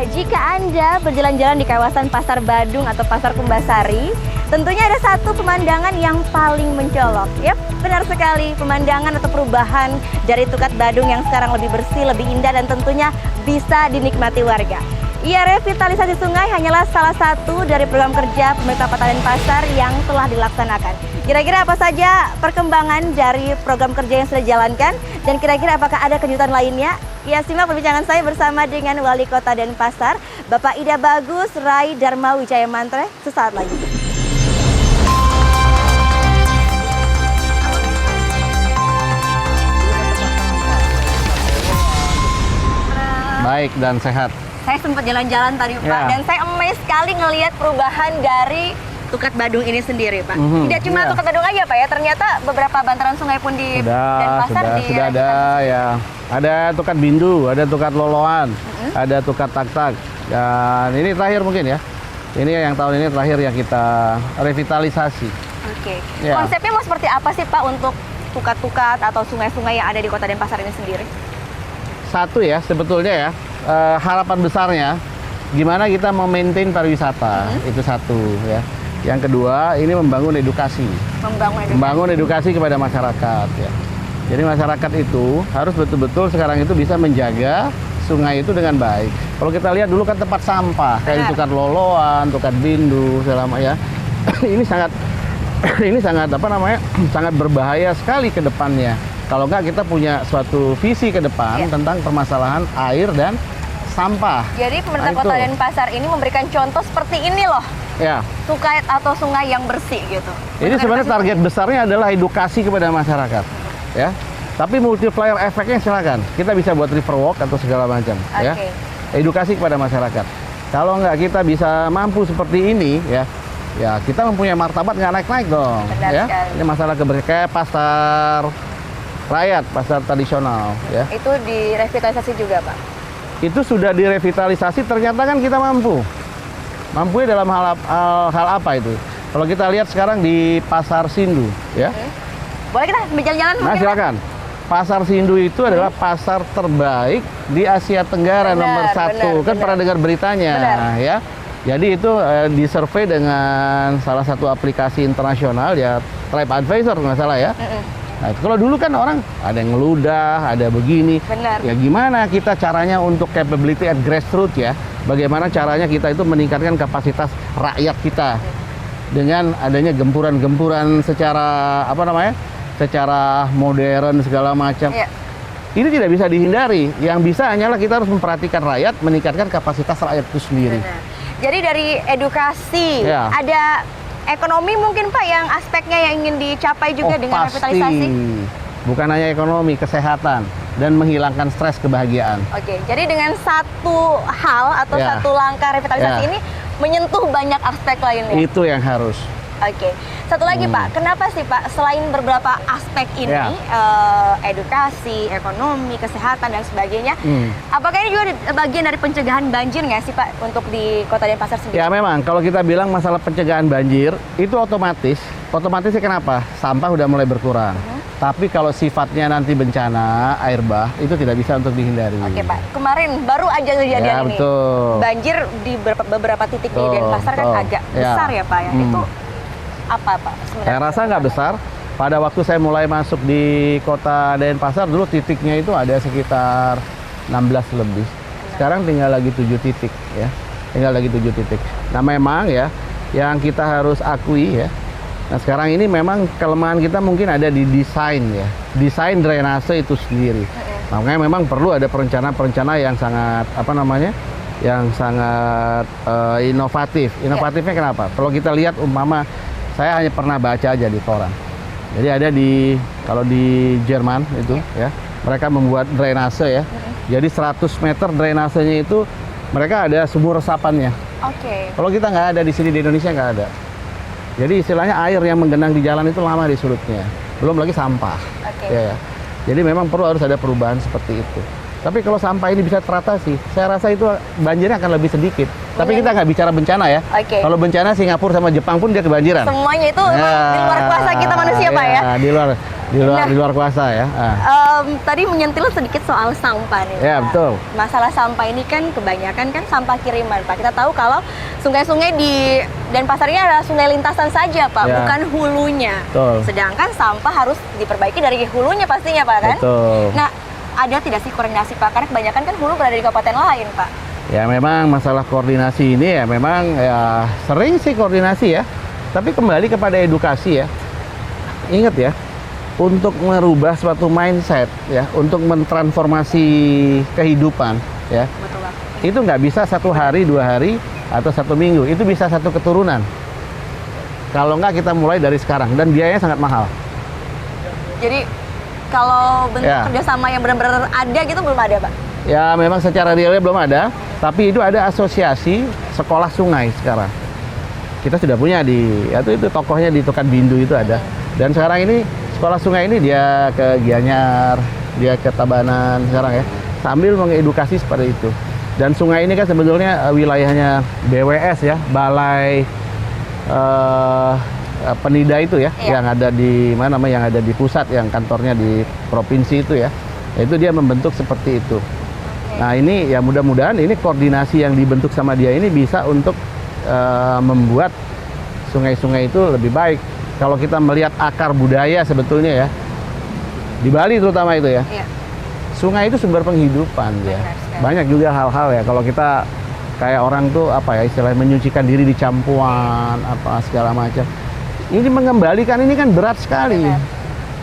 Pak, jika Anda berjalan-jalan di kawasan Pasar Badung atau Pasar Kumbasari, tentunya ada satu pemandangan yang paling mencolok. Yap, benar sekali, pemandangan atau perubahan dari Tukat Badung yang sekarang lebih bersih, lebih indah, dan tentunya bisa dinikmati warga. Ya, revitalisasi sungai hanyalah salah satu dari program kerja pemerintah Kota Denpasar yang telah dilaksanakan. Kira-kira apa saja perkembangan dari program kerja yang sudah dijalankan, dan kira-kira apakah ada kejutan lainnya? Ya, simak perbincangan saya bersama dengan Wali Kota Denpasar, Bapak Ida Bagus Rai Dharma Wijaya Mantre, sesaat lagi. Baik dan sehat. Saya sempat jalan-jalan tadi, Pak, dan saya amazed sekali ngelihat perubahan dari Tukat Badung ini sendiri, Pak. Tidak cuma Tukat Badung aja, Pak, ya. Ternyata beberapa bantaran sungai pun di Denpasar sudah ada ya. Ada Tukat Bindu, ada Tukat Loloan, ada Tukat Tak-Tak. Dan ini terakhir mungkin ya. Ini yang tahun ini terakhir yang kita revitalisasi. Oke. Ya. Konsepnya mau seperti apa sih, Pak, untuk tukat-tukat atau sungai-sungai yang ada di Kota Denpasar ini sendiri? Satu ya, sebetulnya ya, harapan besarnya gimana kita memaintain pariwisata, itu satu ya. Yang kedua, ini membangun edukasi. Membangun edukasi kepada masyarakat ya. Jadi masyarakat itu harus betul-betul sekarang itu bisa menjaga sungai itu dengan baik. Kalau kita lihat dulu kan tempat sampah, kayak Tukat Loloan, Tukat Bindu, selama ya. ini sangat apa namanya? sangat berbahaya sekali ke depannya. Kalau nggak kita punya suatu visi ke depan tentang permasalahan air dan sampah. Jadi pemerintah Kota Denpasar ini memberikan contoh seperti ini loh. Ya. Tukat atau sungai yang bersih gitu. Ini sebenarnya target besarnya adalah edukasi kepada masyarakat. Ya. Tapi multiplier efeknya silakan. Kita bisa buat river walk atau segala macam. Ya. Edukasi kepada masyarakat. Kalau nggak kita bisa mampu seperti ini ya. Ya kita mempunyai martabat nggak naik-naik dong. Benar ya. sekali. Ini masalah kebersihan pasar rakyat, pasar tradisional ya. Itu direvitalisasi juga, Pak? Itu sudah direvitalisasi, ternyata kan kita mampu dalam hal apa itu? Kalau kita lihat sekarang di Pasar Sindu ya. Boleh kita berjalan-jalan? Nah silakan. Pasar Sindu itu adalah pasar terbaik di Asia Tenggara nomor 1. Kan pernah dengar beritanya ya. Jadi itu disurvei dengan salah satu aplikasi internasional ya, TripAdvisor nggak salah ya. Nah, kalau dulu kan orang ada yang ngeludah, ada begini. Ya gimana kita caranya untuk capability at grassroots ya? Bagaimana caranya kita itu meningkatkan kapasitas rakyat kita dengan adanya gempuran-gempuran secara apa namanya? Secara modern segala macam. Ini tidak bisa dihindari. Yang bisa hanyalah kita harus memperhatikan rakyat, meningkatkan kapasitas rakyat itu sendiri. Jadi dari edukasi ada ekonomi mungkin, Pak, yang aspeknya yang ingin dicapai juga dengan revitalisasi? Bukan hanya ekonomi, kesehatan, dan menghilangkan stres kebahagiaan. Oke, jadi dengan satu hal atau satu langkah revitalisasi ini menyentuh banyak aspek lainnya? Itu yang harus. Oke, satu lagi Pak, kenapa sih Pak selain beberapa aspek ini, edukasi, ekonomi, kesehatan, dan sebagainya, apakah ini juga bagian dari pencegahan banjir nggak sih Pak untuk di Kota Denpasar sendiri? Ya memang, kalau kita bilang masalah pencegahan banjir, itu otomatisnya kenapa? Sampah udah mulai berkurang. Tapi kalau sifatnya nanti bencana, air bah, itu tidak bisa untuk dihindari. Oke Pak, kemarin baru aja kejadian ini. Banjir di beberapa titik di Denpasar kan agak besar ya Pak ya. Itu apa Pak sebenarnya? Saya rasa nggak besar. Pada waktu saya mulai masuk di Kota Denpasar, dulu titiknya itu ada sekitar 16 lebih. Sekarang tinggal lagi 7 titik ya. Tinggal lagi 7 titik. Nah memang ya, yang kita harus akui ya, nah sekarang ini memang kelemahan kita mungkin ada di desain ya. Desain drainase itu sendiri. Makanya memang perlu ada perencanaan yang sangat, apa namanya, yang sangat inovatif. Inovatifnya kenapa? Kalau kita lihat umpama, saya hanya pernah baca aja di koran. Jadi ada kalau di Jerman itu ya, mereka membuat drainase ya. Jadi 100 meter drainasenya itu mereka ada sumur resapannya. Kalau kita nggak ada di sini di Indonesia nggak ada. Jadi istilahnya air yang menggenang di jalan itu lama di surutnya. Belum lagi sampah. Ya. Jadi memang harus ada perubahan seperti itu. Tapi kalau sampah ini bisa teratasi, saya rasa itu banjirnya akan lebih sedikit. Tapi kita nggak bicara bencana ya. Kalau bencana Singapura sama Jepang pun dia kebanjiran. Semuanya itu di luar kuasa kita manusia Pak ya. Di luar. di luar kuasa ya. Tadi menyentil sedikit soal sampah nih. Ya, Pak. betul. Masalah sampah ini kan kebanyakan kan sampah kiriman, Pak. Kita tahu kalau sungai-sungai di Denpasar ini adalah sungai lintasan saja, Pak, Ya. bukan hulunya. Betul. Sedangkan sampah harus diperbaiki dari hulunya pastinya, Pak, kan? Betul. Nah, ada tidak sih koordinasi, Pak? Karena kebanyakan kan hulu berada di kabupaten lain, Pak. Ya memang masalah koordinasi ini ya memang ya sering sih koordinasi ya. Tapi kembali kepada edukasi ya. Ingat ya, untuk merubah suatu mindset ya, untuk mentransformasi kehidupan ya, Betul, Pak. itu nggak bisa 1 hari, 2 hari, atau 1 minggu. Itu bisa 1 keturunan. Kalau nggak kita mulai dari sekarang dan biayanya sangat mahal. Jadi kalau bentuk Ya. kerjasama yang benar-benar ada gitu belum ada, Pak? Ya memang secara realnya belum ada, tapi itu ada asosiasi sekolah sungai sekarang. Kita sudah punya itu tokohnya di Tukat Bindu itu ada. Dan sekarang ini sekolah sungai ini dia ke Gianyar, dia ke Tabanan sekarang ya, sambil mengedukasi seperti itu. Dan sungai ini kan sebetulnya wilayahnya BWS ya, Balai Penida itu ya, Iya. yang ada di mana namanya, yang ada di pusat, yang kantornya di provinsi itu ya. Itu dia membentuk seperti itu. Nah ini ya mudah-mudahan ini koordinasi yang dibentuk sama dia ini bisa untuk membuat sungai-sungai itu lebih baik. Kalau kita melihat akar budaya sebetulnya ya, di Bali terutama itu ya, Iya. sungai itu sumber penghidupan ya. Benar sekali. Banyak juga hal-hal ya, kalau kita kayak orang tuh apa ya istilahnya menyucikan diri di campuan apa segala macam. Ini mengembalikan ini kan berat sekali. Benar.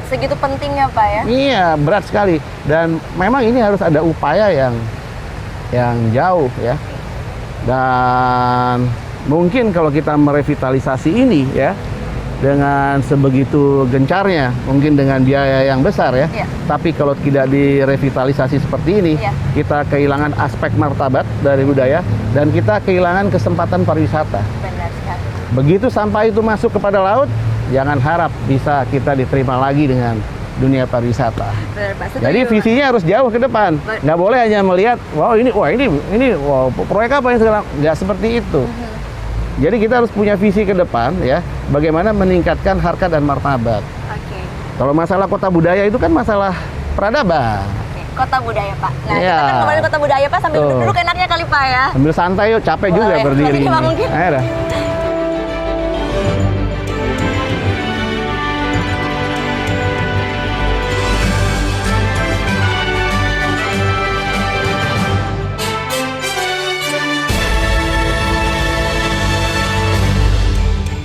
Segitu pentingnya, Pak, ya? Iya, berat sekali. Dan memang ini harus ada upaya yang jauh ya. Dan mungkin kalau kita merevitalisasi ini ya dengan sebegitu gencarnya, mungkin dengan biaya yang besar ya. Iya. Tapi kalau tidak direvitalisasi seperti ini, Iya. kita kehilangan aspek martabat dari budaya dan kita kehilangan kesempatan pariwisata. Benar sekali. Begitu sampah itu masuk kepada laut, jangan harap bisa kita diterima lagi dengan dunia pariwisata. Benar, Pak. Setuju, Jadi Pak. visinya harus jauh ke depan. Baik. Nggak boleh hanya melihat, ini proyek apa yang sekarang. Nggak seperti itu. Jadi kita harus punya visi ke depan ya, bagaimana meningkatkan harkat dan martabat. Oke. Kalau masalah kota budaya itu kan masalah peradaban. Oke. Kota budaya, Pak. Nah, Iya. kita kan ngomongin kota budaya, Pak, sambil Tuh. duduk enaknya kali, Pak, ya. Sambil santai yuk, capek juga Boleh. berdiri. Masih Pak, mungkin. Ayo dah.